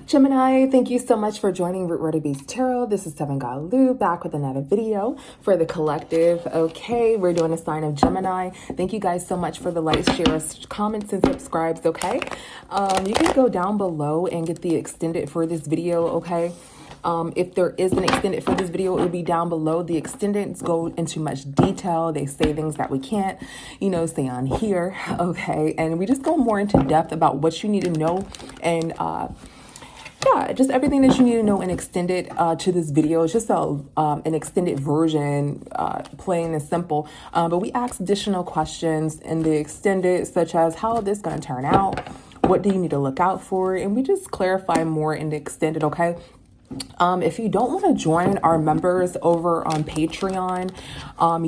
Gemini, thank you so much for joining Root Word of Beast Tarot. This is Seven Galu back with another video for the collective. Okay, we're doing a sign of Gemini. Thank you guys so much for the likes, shares, comments, and subscribes. Okay, you can go down below and get the extended for this video. Okay. If there is an extended for this video, it will be down below. The extendeds go into much detail. They say things that we can't, say on here. Okay. And we just go more into depth about what you need to know. And, yeah, just everything that you need to know and extended to this video. It's just an extended version, plain and simple. But we ask additional questions in the extended, such as how is this going to turn out? What do you need to look out for? And we just clarify more in the extended, okay? If you don't want to join our members over on Patreon,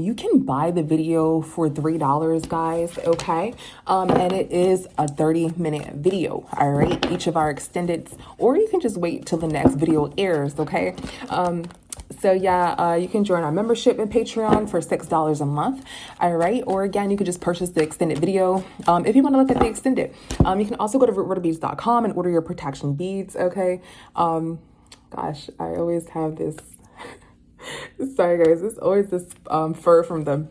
you can buy the video for $3, guys, okay? And it is a 30-minute video, all right? Each of our extendeds, or you can just wait till the next video airs, okay? So yeah, you can join our membership in Patreon for $6 a month, all right? Or again, you can just purchase the extended video. If you want to look at the extended, you can also go to rootwordofbeads.com and order your protection beads, okay? Gosh, I always have this, sorry guys, it's always this fur from the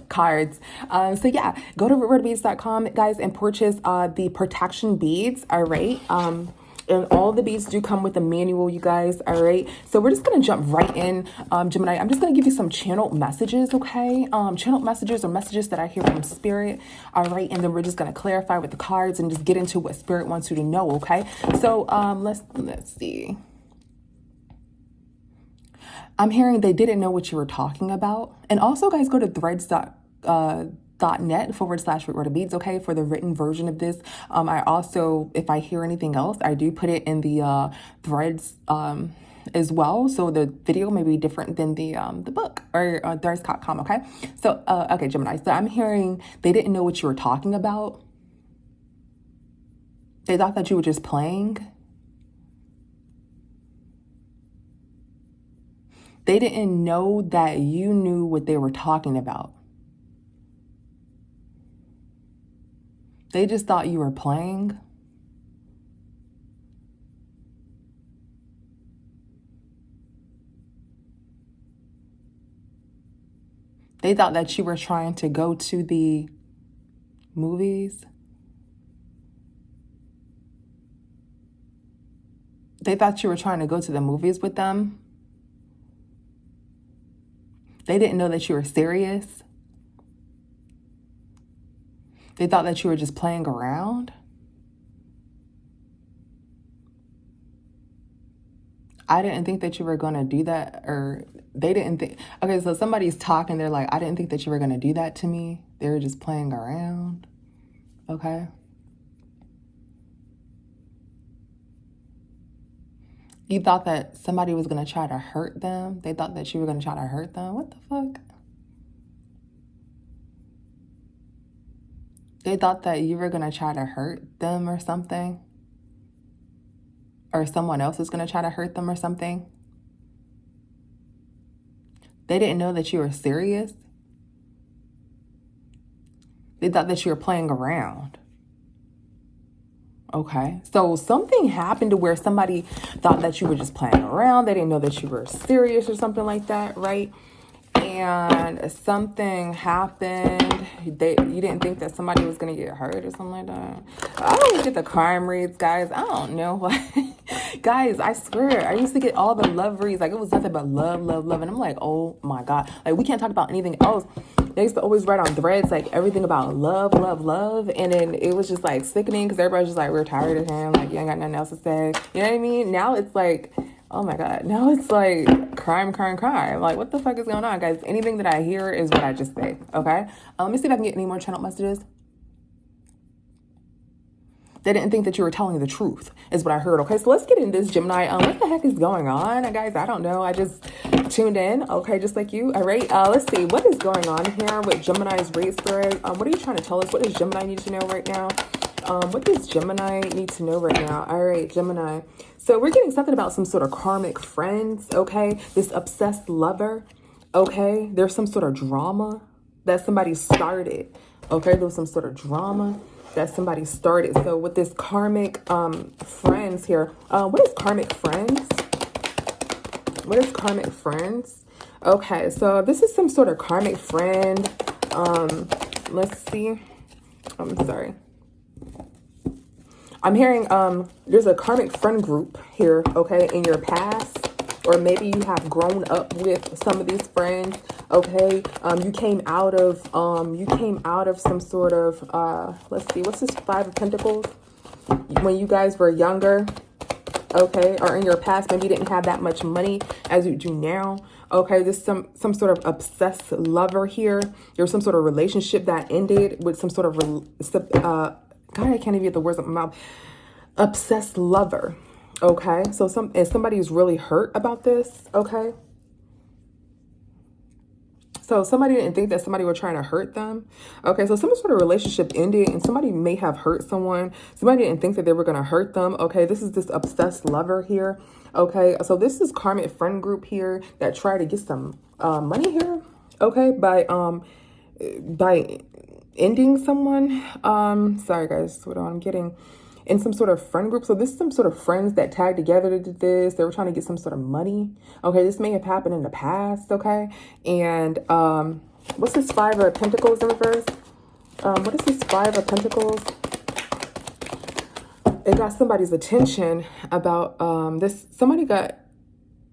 cards. So yeah, go to rootwordofbeads.com, guys, and purchase the protection beads, all right? And all the beads do come with a manual, you guys, all right? So we're just going to jump right in, Gemini. I'm just going to give you some channeled messages, okay? Channeled messages or messages that I hear from Spirit, all right? And then we're just going to clarify with the cards and just get into what Spirit wants you to know, okay? So let's see. I'm hearing they didn't know what you were talking about. And also, guys, go to threads.net/rootwordofbeads, okay, for the written version of this. I also, if I hear anything else, I do put it in the threads as well. So the video may be different than the book or threads.com, okay? So, okay, Gemini. So I'm hearing they didn't know what you were talking about. They thought that you were just playing. They didn't know that you knew what they were talking about. They just thought you were playing. They thought that you were trying to go to the movies. They thought you were trying to go to the movies with them. They didn't know that you were serious. They thought that you were just playing around. I didn't think that you were going to do that, or they didn't think. Okay, so somebody's talking. They're like, I didn't think that you were going to do that to me. They were just playing around. Okay. You thought that somebody was going to try to hurt them. They thought that you were going to try to hurt them. What the fuck? They thought that you were going to try to hurt them or something. Or someone else was going to try to hurt them or something. They didn't know that you were serious. They thought that you were playing around. Okay, so something happened to where somebody thought that you were just playing around. They didn't know that you were serious or something like that, right? And something happened. You didn't think that somebody was going to get hurt or something like that. I always get the crime reads, guys. I don't know why. Guys, I swear, I used to get all the love reads. Like, it was nothing but love, love, love. And I'm like, oh my God. Like, we can't talk about anything else. They used to always write on threads, like, everything about love, love, love. And then it was just, like, sickening because everybody's just like, we're tired of him. Like, you ain't got nothing else to say. You know what I mean? Now it's like, oh my God. Now it's like crime, crime, crime. Like, what the fuck is going on, guys? Anything that I hear is what I just say, okay? Let me see if I can get any more channel messages. They didn't think that you were telling the truth, is what I heard. Okay, so let's get into this, Gemini. What the heck is going on, guys? I don't know. I just tuned in. Okay, just like you. All right. Let's see what is going on here with Gemini's race spirit. What are you trying to tell us? What does Gemini need to know right now? What does Gemini need to know right now? All right, Gemini. So we're getting something about some sort of karmic friends. Okay, this obsessed lover. Okay, there's some sort of drama that somebody started. Okay, there was some sort of drama. that somebody started. So with this karmic friends here, what is karmic friends? What is karmic friends? Okay, so this is some sort of karmic friend. Let's see. I'm sorry. I'm hearing there's a karmic friend group here, okay, in your past. Or maybe you have grown up with some of these friends, okay? You came out of some sort of let's see, what's this 5 of Pentacles? When you guys were younger, okay, or in your past, maybe you didn't have that much money as you do now. Okay, there's some sort of obsessed lover here. There's some sort of relationship that ended with some sort of God, I can't even get the words out of my mouth. Obsessed lover. Okay, so somebody's really hurt about this. Okay, so somebody didn't think that somebody was trying to hurt them. Okay, so some sort of relationship ended and somebody may have hurt someone. Somebody didn't think that they were going to hurt them. Okay, this is this obsessed lover here. Okay, so this is karmic friend group here that try to get some money here. Okay, by ending someone. Sorry guys, what I'm getting. In some sort of friend group. So this is some sort of friends that tagged together to do this. They were trying to get some sort of money. Okay, this may have happened in the past. Okay, and what's this 5 of Pentacles in reverse? What is this 5 of Pentacles? It got somebody's attention about this. Somebody got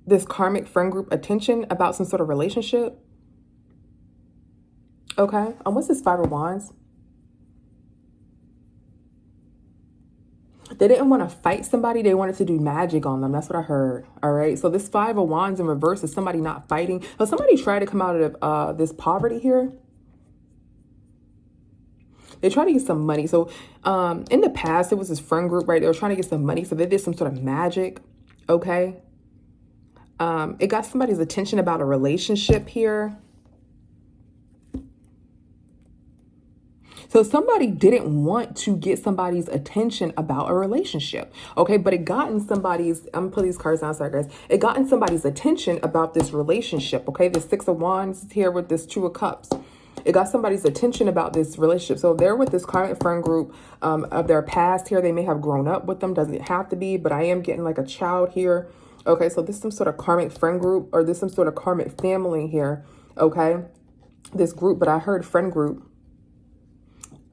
this karmic friend group attention about some sort of relationship. Okay, what's this 5 of Wands? They didn't want to fight somebody. They wanted to do magic on them. That's what I heard. All right. So this 5 of Wands in reverse is somebody not fighting. But somebody tried to come out of this poverty here. They tried to get some money. So in the past, it was this friend group, right? They were trying to get some money. So they did some sort of magic. Okay. It got somebody's attention about a relationship here. So somebody didn't want to get somebody's attention about a relationship, okay? But it gotten somebody's, I'm gonna put these cards down, sorry guys. It gotten somebody's attention about this relationship, okay? The 6 of Wands is here with this 2 of Cups. It got somebody's attention about this relationship. So they're with this karmic friend group of their past here. They may have grown up with them, doesn't have to be, but I am getting like a child here. Okay, so this is some sort of karmic friend group or this some sort of karmic family here, okay? This group, but I heard friend group.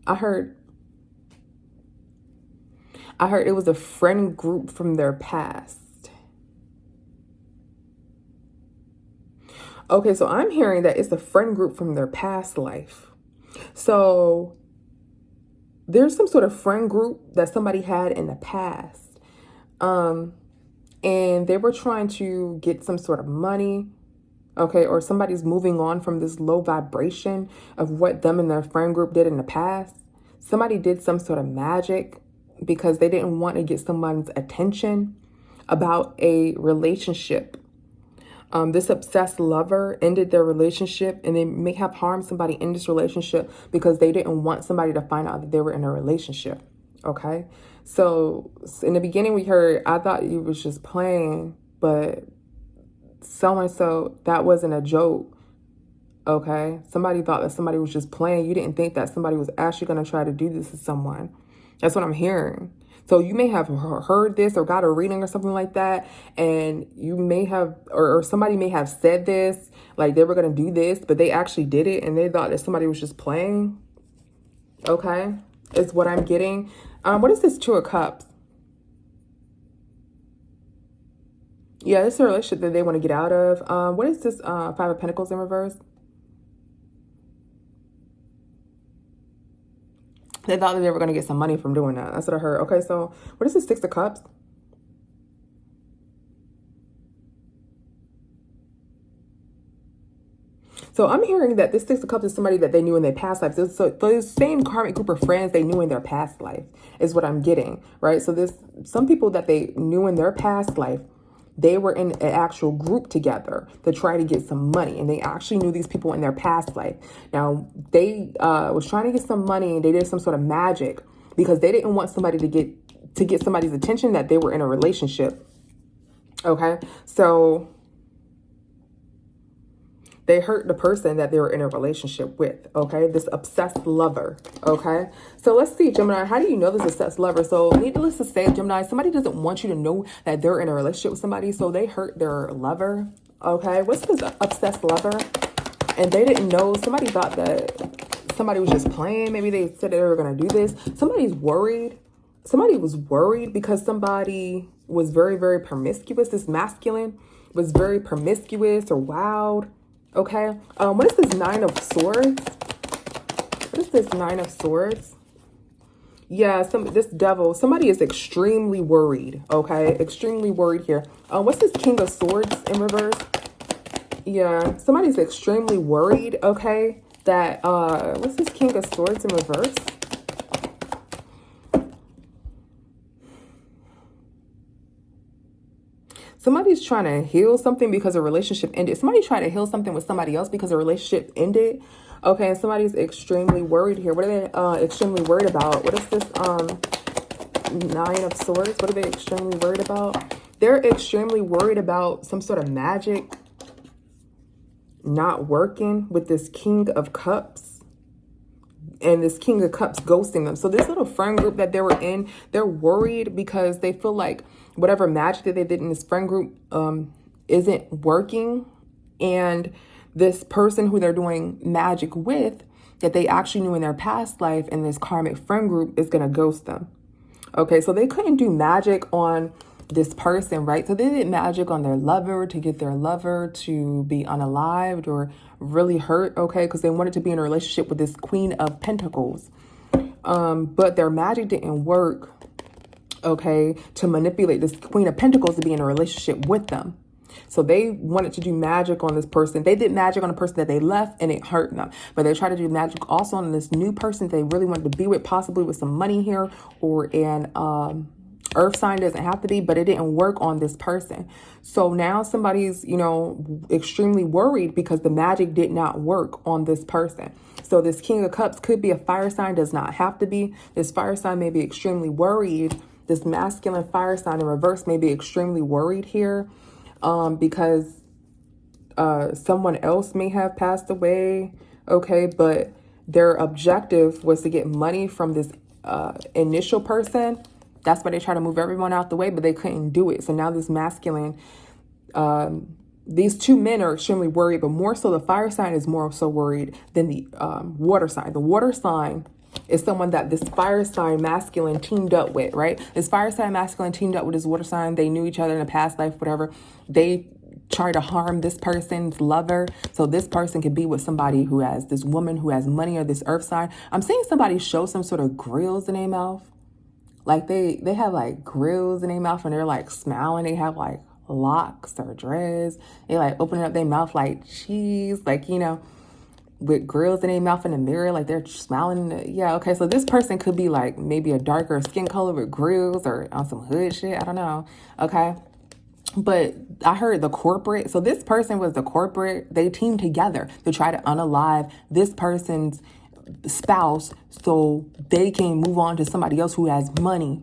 I heard it was a friend group from their past. Okay, so I'm hearing that it's a friend group from their past life. So there's some sort of friend group that somebody had in the past. And they were trying to get some sort of money. Okay, or somebody's moving on from this low vibration of what them and their friend group did in the past. Somebody did some sort of magic because they didn't want to get someone's attention about a relationship. This obsessed lover ended their relationship and they may have harmed somebody in this relationship because they didn't want somebody to find out that they were in a relationship. Okay, so in the beginning we heard, I thought you was just playing, but so-and-so, that wasn't a joke. Okay, somebody thought that somebody was just playing. You didn't think that somebody was actually going to try to do this to someone. That's what I'm hearing. So you may have heard this or got a reading or something like that, and you may have, or somebody may have said this, like they were going to do this, but they actually did it and they thought that somebody was just playing. Okay, is what I'm getting. What is this 2 of Cups? Yeah, this is a relationship that they want to get out of. What is this 5 of Pentacles in reverse? They thought that they were going to get some money from doing that. That's what I heard. Okay, so what is this 6 of Cups? So I'm hearing that this 6 of Cups is somebody that they knew in their past life. So those same karmic group of friends they knew in their past life is what I'm getting, right? So there's some people that they knew in their past life. They were in an actual group together to try to get some money. And they actually knew these people in their past life. Now, they was trying to get some money and they did some sort of magic because they didn't want somebody to get somebody's attention that they were in a relationship. Okay, so They hurt the person that they were in a relationship with, okay? This obsessed lover, okay? So let's see, Gemini, how do you know this obsessed lover? So needless to say, Gemini, somebody doesn't want you to know that they're in a relationship with somebody, so they hurt their lover, okay? What's this obsessed lover? And they didn't know. Somebody thought that somebody was just playing. Maybe they said they were going to do this. Somebody's worried. Somebody was worried because somebody was very, very promiscuous. This masculine was very promiscuous or wild. Okay. What is this Nine of Swords? What is this Nine of Swords? Yeah, this devil, somebody is extremely worried. Okay. Extremely worried here. What's this King of Swords in reverse? Yeah, somebody's extremely worried, okay, that, what's this King of Swords in reverse? Somebody's trying to heal something because a relationship ended. Somebody's trying to heal something with somebody else because a relationship ended. Okay, and somebody's extremely worried here. What are they extremely worried about? What is this Nine of Swords? What are they extremely worried about? They're extremely worried about some sort of magic not working with this King of Cups, and this King of Cups ghosting them. So this little friend group that they were in, they're worried because they feel like whatever magic that they did in this friend group isn't working, and this person who they're doing magic with that they actually knew in their past life in this karmic friend group is going to ghost them. Okay, so they couldn't do magic on this person, right? So they did magic on their lover to get their lover to be unalived or really hurt, okay? Because they wanted to be in a relationship with this Queen of Pentacles. But their magic didn't work, okay, to manipulate this Queen of Pentacles to be in a relationship with them. So they wanted to do magic on this person. They did magic on the person that they left and it hurt them. But they tried to do magic also on this new person they really wanted to be with, possibly with some money here or an earth sign. Doesn't have to be, but it didn't work on this person. So now somebody's, you know, extremely worried because the magic did not work on this person. So this King of Cups could be a fire sign, does not have to be. This fire sign may be extremely worried. This masculine fire sign in reverse may be extremely worried here because someone else may have passed away, okay? But their objective was to get money from this initial person. That's why they try to move everyone out the way, but they couldn't do it. So now this masculine, these two men are extremely worried, but more so the fire sign is more so worried than the water sign. The water sign is someone that this fire sign masculine teamed up with, right? This fire sign masculine teamed up with this water sign. They knew each other in a past life, whatever. They try to harm this person's lover. So this person could be with somebody who has this woman who has money or this earth sign. I'm seeing somebody show some sort of grills in their mouth. Like they have like grills in their mouth and they're like smiling. They have like locks or dreads. They like opening up their mouth like cheese, like, you know, with grills in their mouth in the mirror, like they're smiling. Yeah, okay. So this person could be like maybe a darker skin color with grills or on some hood shit. I don't know. Okay. But I heard the corporate. So this person was the corporate. They teamed together to try to unalive this person's spouse so they can move on to somebody else who has money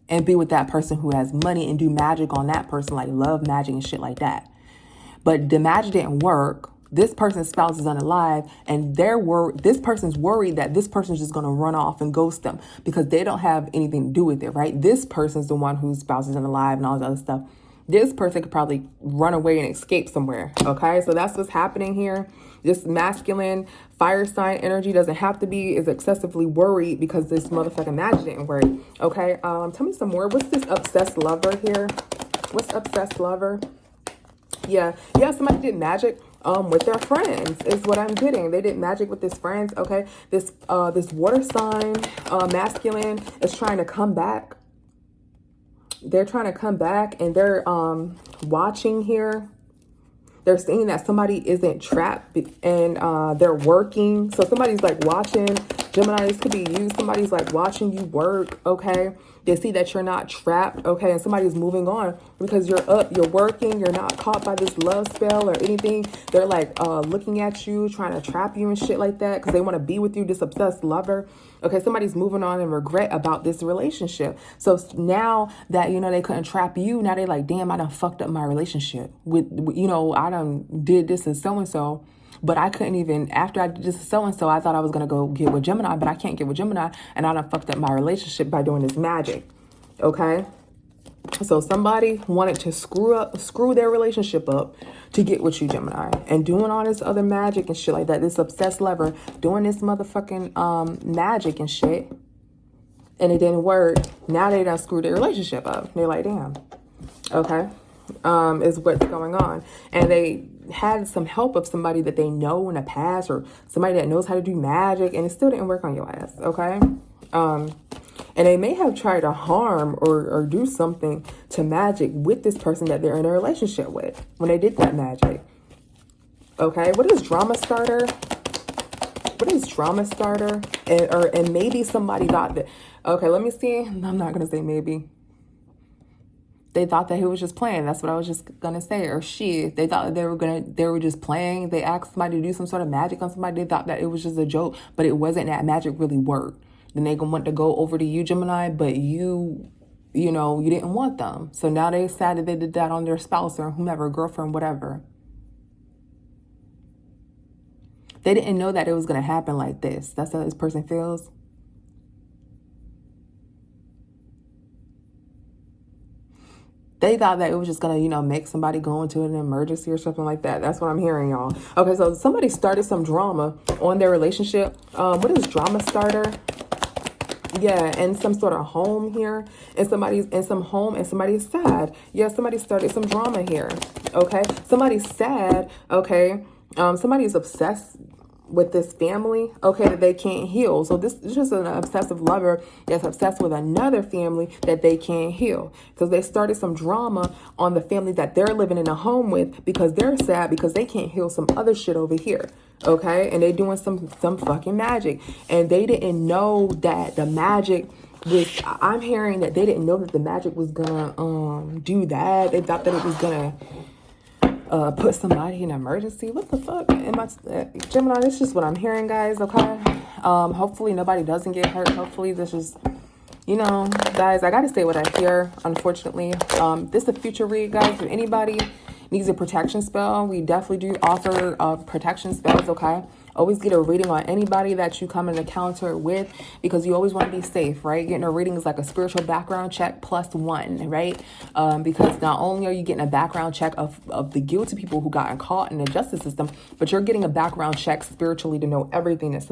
and be with that person who has money and do magic on that person, like love magic and shit like that. But the magic didn't work. This person's spouse is unalive, and this person's worried that this person's just going to run off and ghost them because they don't have anything to do with it, right? This person's the one whose spouse is unalive and all this other stuff. This person could probably run away and escape somewhere, okay? So that's what's happening here. This masculine fire sign energy doesn't have to be, is excessively worried because this motherfucking magic didn't work, okay? Tell me some more. What's this obsessed lover here? What's obsessed lover? Yeah, somebody did magic with their friends is what I'm getting. They did magic with his friends, okay? This water sign masculine is trying to come back. They're trying to come back and they're watching here. They're seeing that somebody isn't trapped and they're working. So somebody's like watching. Gemini, this could be you. Somebody's like watching you work, okay? They see that you're not trapped, okay? And somebody's moving on because you're up, you're working, you're not caught by this love spell or anything. They're like looking at you, trying to trap you and shit like that because they want to be with you, this obsessed lover. Okay, somebody's moving on and regret about this relationship. So now that, you know, they couldn't trap you, now they're like, damn, I done fucked up my relationship with you know, I done did this and so-and-so. but I couldn't even, after I did this so-and-so, I thought I was going to go get with Gemini, but I can't get with Gemini, and I done fucked up my relationship by doing this magic, okay? So somebody wanted to screw their relationship up to get with you, Gemini, and doing all this other magic and shit like that, this obsessed lover, doing this motherfucking magic and shit, and it didn't work. Now they done screwed their relationship up. They're like, damn, okay, is what's going on. And they had some help of somebody that they know in the past, or somebody that knows how to do magic, and it still didn't work on your ass, okay? And they may have tried to harm or do something to magic with this person that they're in a relationship with when they did that magic. Okay, what is drama starter? What is drama starter? And maybe somebody thought that, okay, let me see. I'm not going to say maybe. They thought that he was just playing. That's what I was just going to say. Or they thought that they were just playing. They asked somebody to do some sort of magic on somebody. They thought that it was just a joke, but it wasn't. That magic really worked. Then they gonna want to go over to you, Gemini, but you didn't want them. So now they sad that they did that on their spouse or whomever, girlfriend, whatever. They didn't know that it was going to happen like this. That's how this person feels. They thought that it was just going to, make somebody go into an emergency or something like that. That's what I'm hearing, y'all. Okay, so somebody started some drama on their relationship. What is drama starter? Yeah, and some sort of home here, and somebody's in some home, and somebody's sad. Yeah, somebody started some drama here. Okay, somebody's sad. Okay, somebody's obsessed with this family. Okay, that they can't heal. So this is just an obsessive lover that's obsessed with another family that they can't heal. So they started some drama on the family that they're living in a home with because they're sad because they can't heal some other shit over here. Okay, and they doing some fucking magic, and they didn't know that the magic was. I'm hearing that they didn't know that the magic was gonna do that. They thought that it was gonna put somebody in emergency. What the fuck? Gemini, that's just what I'm hearing, guys. Okay, hopefully nobody doesn't get hurt. Hopefully this is, guys, I gotta say what I hear. Unfortunately, this is a future read, guys. If anybody needs a protection spell, we definitely do offer protection spells, okay? Always get a reading on anybody that you come in encounter with, because you always want to be safe, right? Getting a reading is like a spiritual background check +1, right? Because not only are you getting a background check of the guilty people who gotten caught in the justice system, but you're getting a background check spiritually to know everything that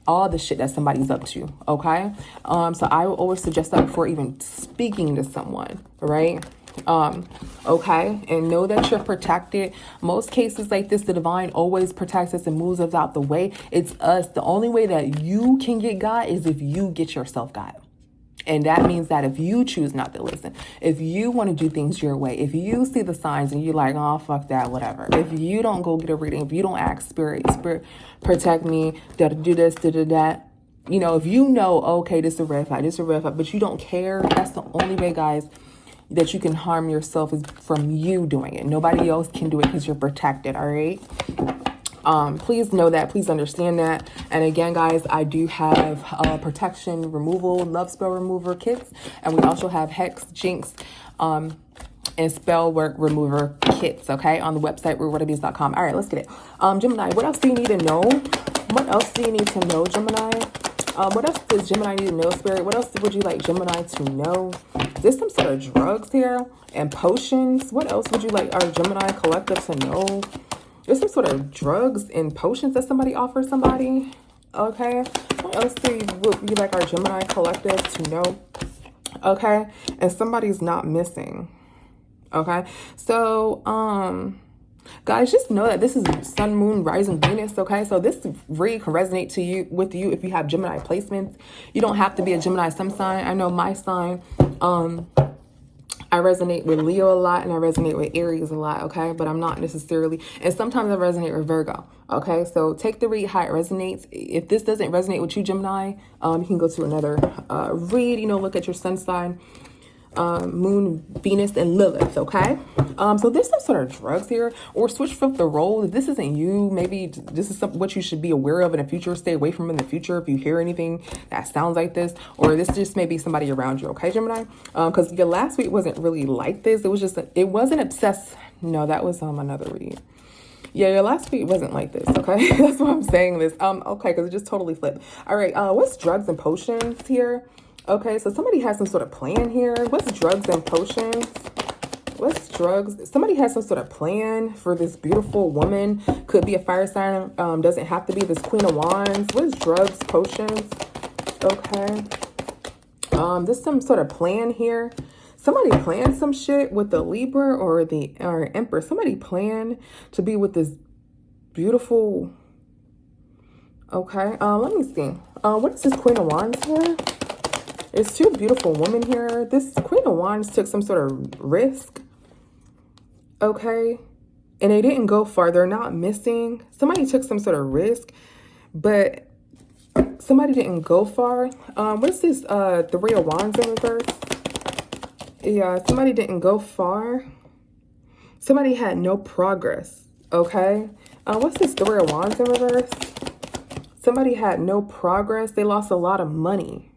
all the shit that somebody's up to, okay? So I will always suggest that before even speaking to someone, right? Okay, and know that you're protected. Most cases like this, the divine always protects us and moves us out the way. It's us. The only way that you can get God is if you get yourself God. And that means that if you choose not to listen, if you want to do things your way, if you see the signs and you're like, oh, fuck that, whatever. If you don't go get a reading, if you don't ask spirit, protect me, do this, do that. If okay, this is a red flag, but you don't care, that's the only way, guys, that you can harm yourself is from you doing it. Nobody else can do it because you're protected, all right? Please know that. Please understand that. And again, guys, I do have protection removal, love spell remover kits. And we also have hex, jinx, and spell work remover kits, okay? On the website, rootwhatabuse.com. All right, let's get it. Gemini, what else do you need to know? What else do you need to know, Gemini? What else does Gemini need to know, Spirit? What else would you like Gemini to know? There's some sort of drugs here and potions. What else would you like our Gemini collective to know? There's some sort of drugs and potions that somebody offers somebody. Okay. What else would you like our Gemini collective to know? Okay. And somebody's not missing. Okay. So, guys, just know that this is Sun, Moon, Rising, Venus, okay? So this read can resonate with you if you have Gemini placements. You don't have to be a Gemini sun sign. I know my sign, I resonate with Leo a lot, and I resonate with Aries a lot, okay? But I'm not necessarily, and sometimes I resonate with Virgo, okay? So take the read how it resonates. If this doesn't resonate with you, Gemini, you can go to another read, look at your sun sign, Moon, Venus, and Lilith, okay? So there's some sort of drugs here, or switch flip the role. If this isn't you, maybe this is what you should be aware of in the future. Stay away from in the future if you hear anything that sounds like this, or this just may be somebody around you, okay, Gemini? Because your last week wasn't really like this. It wasn't obsessed. No, that was another read. Yeah, your last tweet wasn't like this, okay? That's why I'm saying this. Okay, because it just totally flipped. All right, what's drugs and potions here? Okay, so somebody has some sort of plan here. What's drugs and potions? What's drugs? Somebody has some sort of plan for this beautiful woman. Could be a fire sign. Doesn't have to be this Queen of Wands. What is drugs, potions? Okay. There's some sort of plan here. Somebody planned some shit with the Libra or the Emperor. Somebody planned to be with this beautiful. Okay. Let me see. What is this Queen of Wands here? There's two beautiful women here. This Queen of Wands took some sort of risk. Okay. And they didn't go far. They're not missing. Somebody took some sort of risk, but somebody didn't go far. What's this? Three of Wands in reverse. Yeah, somebody didn't go far. Somebody had no progress. Okay. What's this Three of Wands in reverse? Somebody had no progress. They lost a lot of money.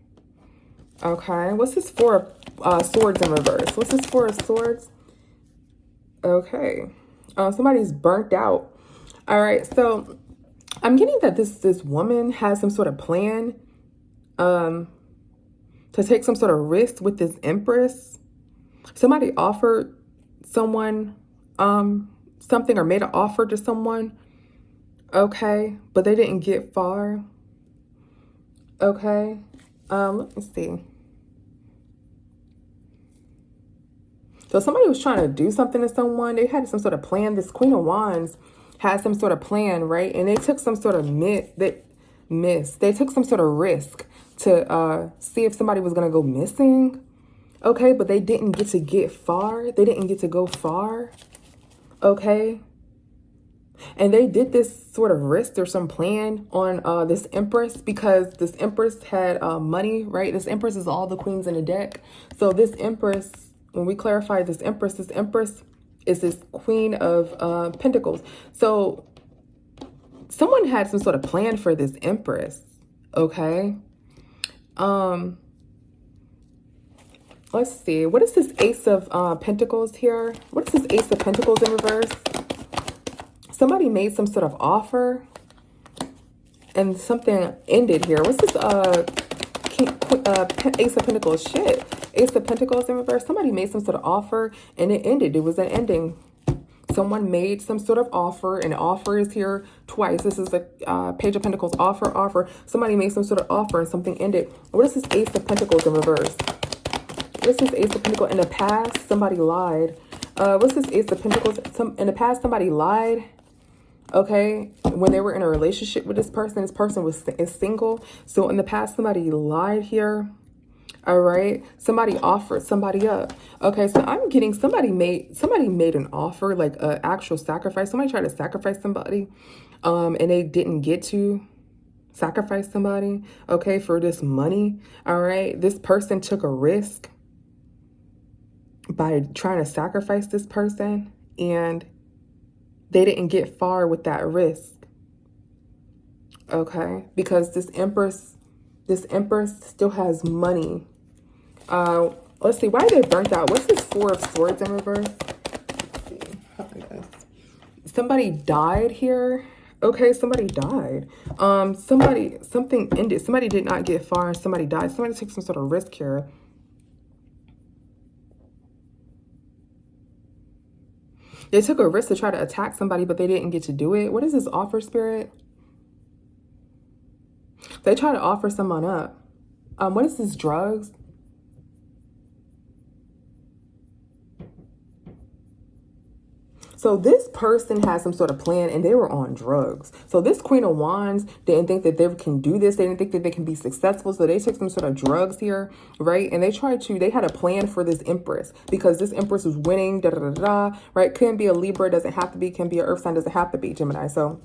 Okay. What's this Four of Swords in reverse? What's this Four of Swords? Okay. Somebody's burnt out. All right. So I'm getting that this woman has some sort of plan to take some sort of risk with this Empress. Somebody offered someone something or made an offer to someone. Okay. But they didn't get far. Okay. Let me see. So somebody was trying to do something to someone. They had some sort of plan. This Queen of Wands had some sort of plan, right? And they took some sort of They took some sort of risk to see if somebody was going to go missing. Okay, but they didn't get far. They didn't get to go far. Okay. And they did this sort of risk or some plan on this Empress because this Empress had money, right? This Empress is all the queens in the deck. So this Empress, when we clarify this Empress is this Queen of Pentacles. So someone had some sort of plan for this Empress, okay? Let's see. What is this Ace of Pentacles here? What is this Ace of Pentacles in reverse? Somebody made some sort of offer and something ended here. What's this Ace of Pentacles? Shit. Ace of Pentacles in reverse. Somebody made some sort of offer and it ended. It was an ending. Someone made some sort of offer, and offer is here twice. This is the Page of Pentacles, offer. Somebody made some sort of offer and something ended. What is this Ace of Pentacles in reverse? What's this Ace of Pentacles? In the past, somebody lied. What's this Ace of Pentacles? In the past, somebody lied. Okay, when they were in a relationship with this person is single. So in the past, somebody lied here. All right, somebody offered somebody up. Okay, so I'm getting somebody made an offer, like an actual sacrifice. Somebody tried to sacrifice somebody, and they didn't get to sacrifice somebody. Okay, for this money. All right, this person took a risk by trying to sacrifice this person, and they didn't get far with that risk. Okay, because this Empress still has money. Let's see, why are they burnt out? What's this Four of Swords in reverse? Let's see. Somebody died here. Okay, somebody died. Something ended. Somebody did not get far and somebody died. Somebody took some sort of risk here. They took a risk to try to attack somebody, but they didn't get to do it. What is this offer, Spirit? They try to offer someone up. What is this, drugs? So this person has some sort of plan and they were on drugs. So this Queen of Wands didn't think that they can do this. They didn't think that they can be successful. So they took some sort of drugs here, right? And they had a plan for this Empress because this Empress was winning, right? Couldn't be a Libra, doesn't have to be, can be an Earth sign, doesn't have to be Gemini. So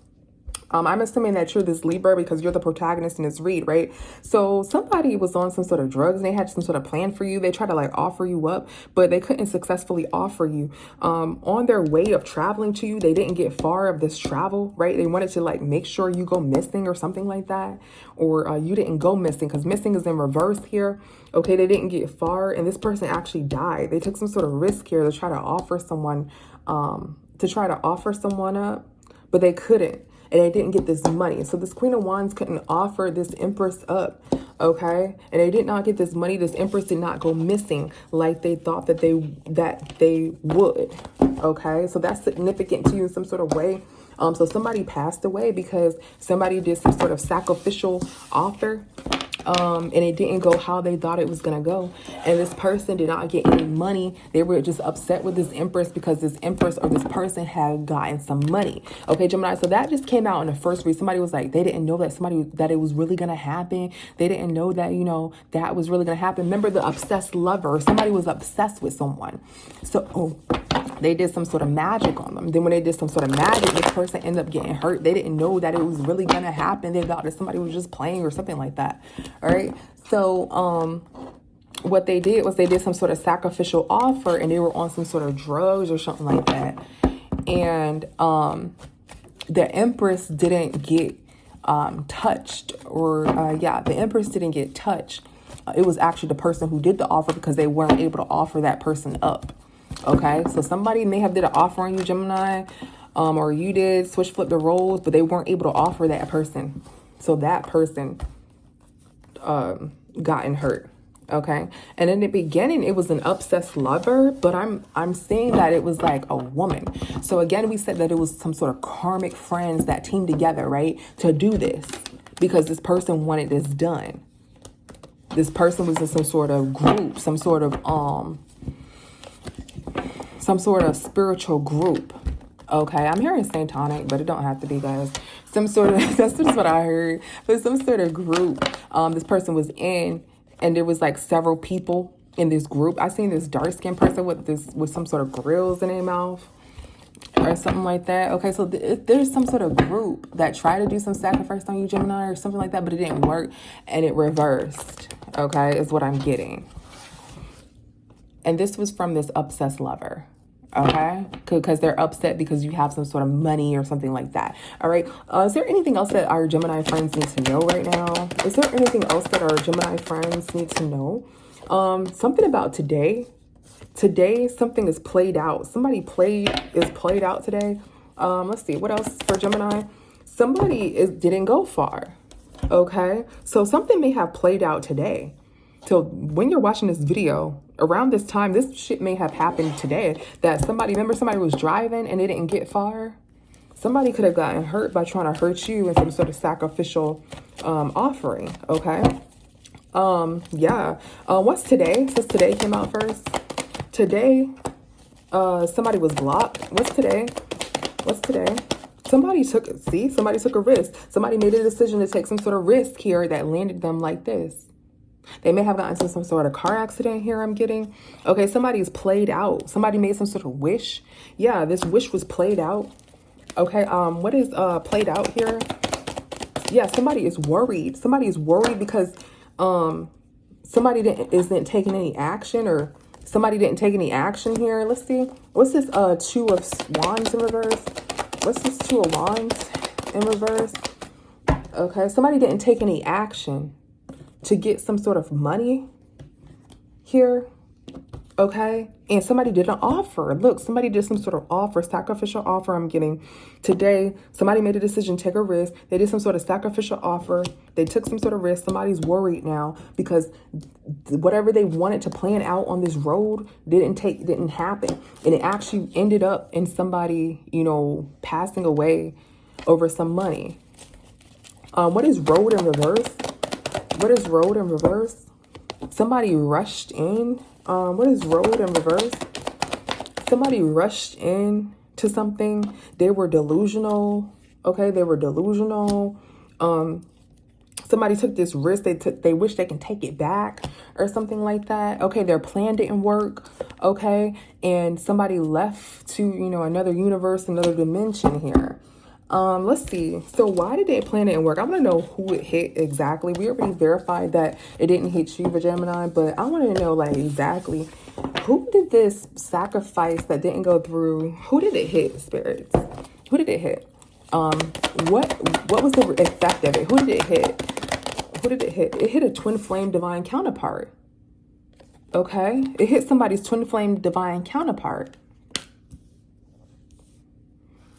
I'm assuming that you're this Libra because you're the protagonist in this read, right? So somebody was on some sort of drugs and they had some sort of plan for you. They tried to like offer you up, but they couldn't successfully offer you. On their way of traveling to you, they didn't get far of this travel, right? They wanted to like make sure you go missing or something like that. Or you didn't go missing because missing is in reverse here. Okay, they didn't get far and this person actually died. They took some sort of risk here to try to offer someone, up. but they couldn't. And they didn't get this money. So this Queen of Wands couldn't offer this Empress up. Okay. And they did not get this money. This Empress did not go missing like they thought that they would. Okay. So that's significant to you in some sort of way. So somebody passed away because somebody did some sort of sacrificial offer. And it didn't go how they thought it was going to go. And this person did not get any money. They were just upset with this Empress because this Empress or this person had gotten some money. Okay, Gemini. So that just came out in the first read. Somebody was like, they didn't know that it was really going to happen. They didn't know that, that was really going to happen. Remember the obsessed lover. Somebody was obsessed with someone. So, they did some sort of magic on them. Then when they did some sort of magic, this person ended up getting hurt. They didn't know that it was really going to happen. They thought that somebody was just playing or something like that. All right. So what they did was they did some sort of sacrificial offer and they were on some sort of drugs or something like that. And the Empress didn't get touched or the Empress didn't get touched. It was actually the person who did the offer because they weren't able to offer that person up. Okay, so somebody may have did an offer on you, Gemini, or you did switch flip the roles, but they weren't able to offer that person. So that person gotten hurt. Okay, and in the beginning, it was an obsessed lover, but I'm seeing that it was like a woman. So again, we said that it was some sort of karmic friends that teamed together, right, to do this because this person wanted this done. This person was in some sort of group, some sort of spiritual group. Okay, I'm hearing satanic, but it don't have to be, guys. Some sort of, that's just what I heard. But some sort of group this person was in, and there was like several people in this group. I seen this dark-skinned person with some sort of grills in their mouth or something like that. Okay, so there's some sort of group that tried to do some sacrifice on you, Gemini, or something like that, but it didn't work, and it reversed. Okay, is what I'm getting. And this was from this obsessed lover. Okay, because they're upset because you have some sort of money or something like that. All right. Is there anything else that our Gemini friends need to know right now? Is there anything else that our Gemini friends need to know? Something about today. Today, something is played out. Somebody is played out today. Let's see. What else for Gemini? Somebody didn't go far. Okay. So something may have played out today. So when you're watching this video, around this time, this shit may have happened today. That somebody was driving and they didn't get far. Somebody could have gotten hurt by trying to hurt you in some sort of sacrificial offering. Okay. What's today? Since today came out first. Today, somebody was blocked. What's today? Somebody took a risk. Somebody made a decision to take some sort of risk here that landed them like this. They may have gotten into some sort of car accident here, I'm getting. Okay, somebody's played out. Somebody made some sort of wish. Yeah, this wish was played out. Okay, what is played out here? Yeah, somebody is worried. Somebody is worried because somebody isn't taking any action, or somebody didn't take any action here. Let's see. What's this Two of Wands in reverse? What's this Two of Wands in reverse? Okay, somebody didn't take any action to get some sort of money here. Okay, and somebody did an offer. Look, somebody did some sort of offer, sacrificial offer. I'm getting today. Somebody made a decision, take a risk. They did some sort of sacrificial offer. They took some sort of risk. Somebody's worried now because whatever they wanted to plan out on this road didn't happen, and it actually ended up in somebody, passing away over some money. What is road in reverse? What is road in reverse? Somebody rushed in. What is road in reverse? Somebody rushed in to something. They were delusional. Okay, they were delusional. Somebody took this risk. They wish they can take it back or something like that. Okay, their plan didn't work. Okay, and somebody left to, another universe, another dimension here. Let's see. So why did they plan it and work? I want to know who it hit exactly. We already verified that it didn't hit you, Gemini, but I want to know like exactly who did this sacrifice that didn't go through? Who did it hit, spirits? Who did it hit? What was the effect of it? Who did it hit? Who did it hit? It hit a twin flame divine counterpart. Okay, it hit somebody's twin flame divine counterpart.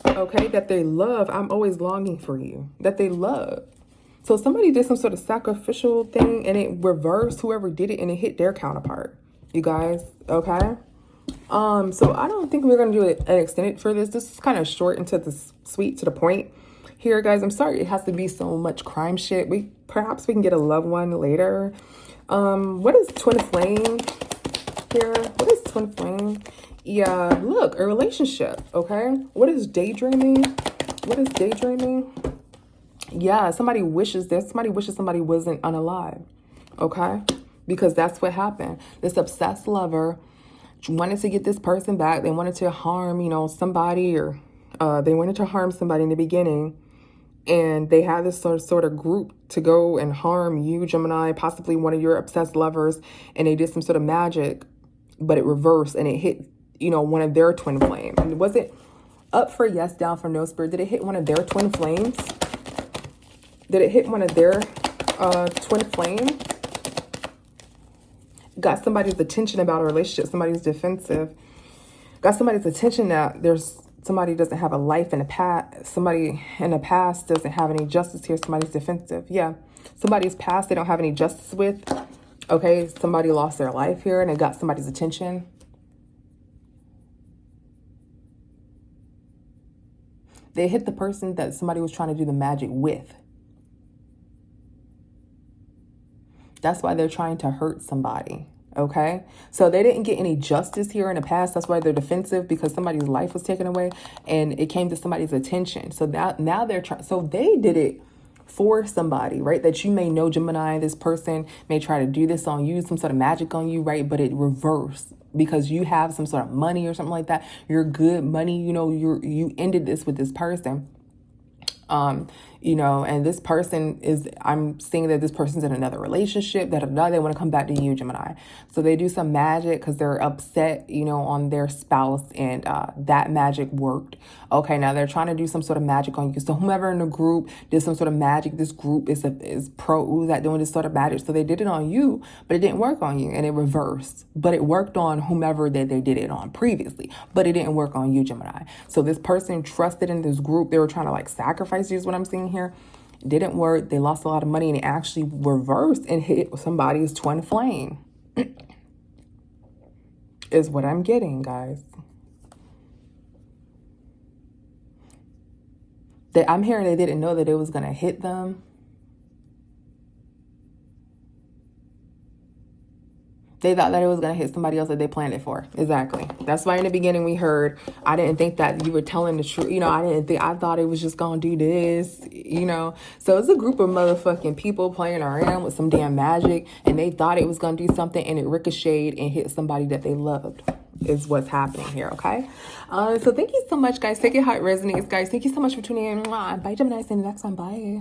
Okay, that they love. I'm always longing for you. That they love. So somebody did some sort of sacrificial thing and it reversed whoever did it and it hit their counterpart. You guys, okay? So I don't think we're gonna do an extended for this. This is kind of short and to the sweet, to the point. Here, guys, I'm sorry it has to be so much crime shit. Perhaps we can get a loved one later. What is twin flame here? What is twin flame? Yeah, look, a relationship, okay? What is daydreaming? What is daydreaming? Yeah, somebody wishes this. Somebody wishes somebody wasn't unalive, okay? Because that's what happened. This obsessed lover wanted to get this person back. They wanted to harm, you know, somebody, or they wanted to harm somebody in the beginning. And they had this sort of group to go and harm you, Gemini, possibly one of your obsessed lovers. And they did some sort of magic, but it reversed and it hit, you know, one of their twin flame. And was it up for yes, down for no, spirit? Did it hit one of their twin flames? Did it hit one of their twin flame? Got somebody's attention about a relationship. Somebody's defensive. Got somebody's attention that there's somebody doesn't have a life in the past. Somebody in the past doesn't have any justice here. Somebody's defensive. Yeah. Somebody's past they don't have any justice with. Okay. Somebody lost their life here and it got somebody's attention. They hit the person that somebody was trying to do the magic with. That's why they're trying to hurt somebody. Okay, so they didn't get any justice here in the past. That's why they're defensive, because somebody's life was taken away and it came to somebody's attention. So now they're trying. So they did it for somebody, right? That you may know, Gemini. This person may try to do this on you, some sort of magic on you, right? But it reversed because you have some sort of money or something like that. You're good money. You know, you ended this with this person. You know, and this person is, I'm seeing that this person's in another relationship, that they want to come back to you, Gemini. So they do some magic because they're upset, you know, on their spouse, and that magic worked. Okay, now they're trying to do some sort of magic on you. So whomever in the group did some sort of magic, this group is pros at doing this sort of magic. So they did it on you, but it didn't work on you, and it reversed. But it worked on whomever that they did it on previously, but it didn't work on you, Gemini. So this person trusted in this group. They were trying to like sacrifice you, is what I'm seeing here. Didn't work. They lost a lot of money, and it actually reversed and hit somebody's twin flame. Is what I'm getting, guys. I'm hearing they didn't know that it was going to hit them. They thought that it was going to hit somebody else that they planned it for. Exactly. That's why in the beginning we heard, I didn't think that you were telling the truth. You know, I thought it was just going to do this, you know. So it's a group of motherfucking people playing around with some damn magic, and they thought it was going to do something, and it ricocheted and hit somebody that they loved, is what's happening here, okay? So thank you so much, guys. Take it how it resonates, guys. Thank you so much for tuning in. Bye, Gemini. See you next time. Bye.